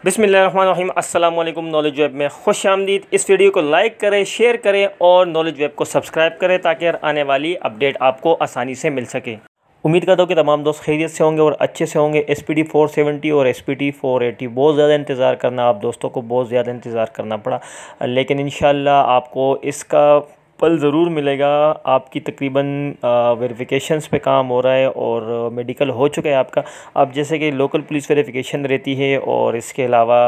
बिस्मिल्लाहिर्रहमानिर्रहीम। अस्सलाम वालेकुम। नॉलेज वेब में खुश आमदीद। इस वीडियो को लाइक करें, शेयर करें और नॉलेज वेब को सब्सक्राइब करें ताकि आने वाली अपडेट आपको आसानी से मिल सके। उम्मीद करता हूँ कि तमाम दोस्त खैरियत से होंगे और अच्छे से होंगे। SPD 470 और SPD 480 बहुत ज़्यादा इंतज़ार करना, आप दोस्तों को बहुत ज़्यादा इंतज़ार करना पड़ा, लेकिन इंशाल्लाह आपको इसका पल ज़रूर मिलेगा। आपकी तकरीबन वेरिफिकेशंस पे काम हो रहा है और मेडिकल हो चुका है आपका। अब जैसे कि लोकल पुलिस वेरिफिकेशन रहती है और इसके अलावा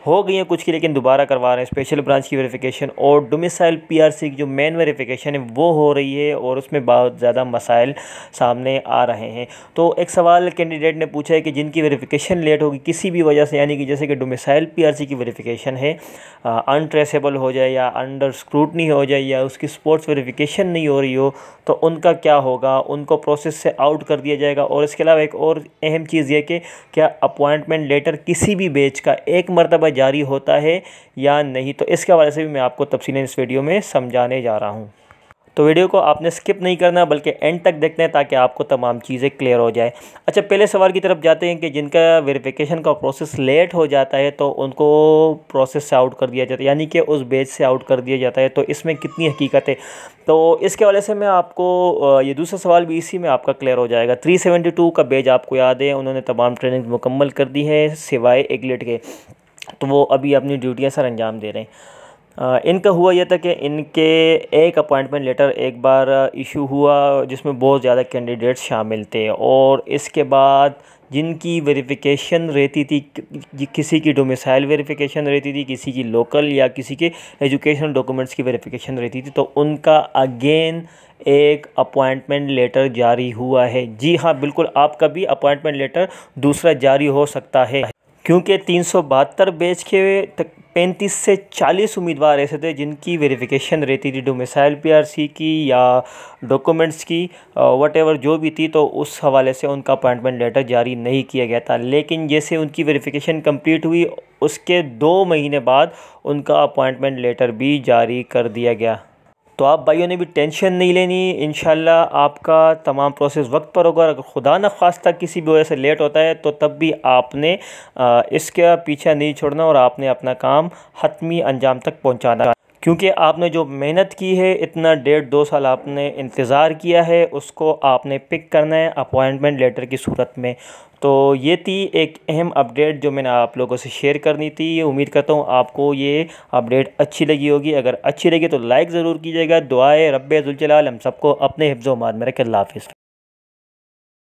हो गई है कुछ की, लेकिन दोबारा करवा रहे हैं स्पेशल ब्रांच की वेरिफिकेशन, और डोमिसाइल PRC की जो मेन वेरिफिकेशन है वो हो रही है और उसमें बहुत ज़्यादा मसाइल सामने आ रहे हैं। तो एक सवाल कैंडिडेट ने पूछा है कि जिनकी वेरिफिकेशन लेट होगी किसी भी वजह से, यानी कि जैसे कि डोमिसाइल PRC की वेरिफिकेशन है अनट्रेसेबल हो जाए या अंडर स्क्रूटनी हो जाए या उसकी स्पोर्ट्स वेरिफिकेशन नहीं हो रही हो, तो उनका क्या होगा? उनको प्रोसेस से आउट कर दिया जाएगा। और इसके अलावा एक और अहम चीज़ ये कि क्या अपॉइंटमेंट लेटर किसी भी बैच का एक मरतबा जारी होता है या नहीं, तो इसके हवाले से भी मैं आपको तफसीलें इस वीडियो में समझाने जा रहा हूँ। तो वीडियो को आपने स्किप नहीं करना बल्कि एंड तक देखना है ताकि आपको तमाम चीज़ें क्लियर हो जाए। अच्छा, पहले सवाल की तरफ जाते हैं कि जिनका वेरिफिकेशन का प्रोसेस लेट हो जाता है तो उनको प्रोसेस से आउट कर दिया जाता है, यानी कि उस बैच से आउट कर दिया जाता है, तो इसमें कितनी हकीकत है? तो इसके हवाले से मैं आपको ये दूसरा सवाल भी इसी में आपका क्लियर हो जाएगा। 372 का बैच आपको याद है, उन्होंने तमाम ट्रेनिंग मुकम्मल कर दी है सिवाय एग्लेट के, तो वो अभी अपनी ड्यूटियाँ सर अंजाम दे रहे हैं। इनका हुआ यह था कि इनके एक अपॉइंटमेंट लेटर एक बार इशू हुआ जिसमें बहुत ज़्यादा कैंडिडेट्स शामिल थे, और इसके बाद जिनकी वेरिफिकेशन रहती थी, किसी की डोमिसाइल वेरिफिकेशन रहती थी, किसी की लोकल या किसी के एजुकेशनल डॉक्यूमेंट्स की वेरिफिकेशन रहती थी, तो उनका अगेन एक अपॉइंटमेंट लेटर जारी हुआ है। जी हाँ, बिल्कुल, आपका भी अपॉइंटमेंट लेटर दूसरा जारी हो सकता है, क्योंकि 372 बैच के 35 से 40 उम्मीदवार ऐसे थे जिनकी वेरिफिकेशन रहती थी डोमिसाइल PRC की या डॉक्यूमेंट्स की, वटेवर जो भी थी, तो उस हवाले से उनका अपॉइंटमेंट लेटर जारी नहीं किया गया था। लेकिन जैसे उनकी वेरिफिकेशन कंप्लीट हुई उसके 2 महीने बाद उनका अपॉइंटमेंट लेटर भी जारी कर दिया गया। तो आप भाइयों ने भी टेंशन नहीं लेनी, इंशाल्लाह आपका तमाम प्रोसेस वक्त पर होगा। अगर खुदा न खास्ता किसी भी वजह से लेट होता है तो तब भी आपने इसका पीछा नहीं छोड़ना और आपने अपना काम हतमी अंजाम तक पहुंचाना, क्योंकि आपने जो मेहनत की है, इतना 1.5-2 साल आपने इंतज़ार किया है, उसको आपने पिक करना है अपॉइंटमेंट लेटर की सूरत में। तो ये थी एक अहम अपडेट जो मैंने आप लोगों से शेयर करनी थी। उम्मीद करता हूँ आपको ये अपडेट अच्छी लगी होगी। अगर अच्छी लगी तो लाइक ज़रूर कीजिएगा। दुआए रब्बे ज़ुल जलाल हम सबको अपने हिफ्ज़-ओ-मान में रखे। अल्लाह हाफ़िज़।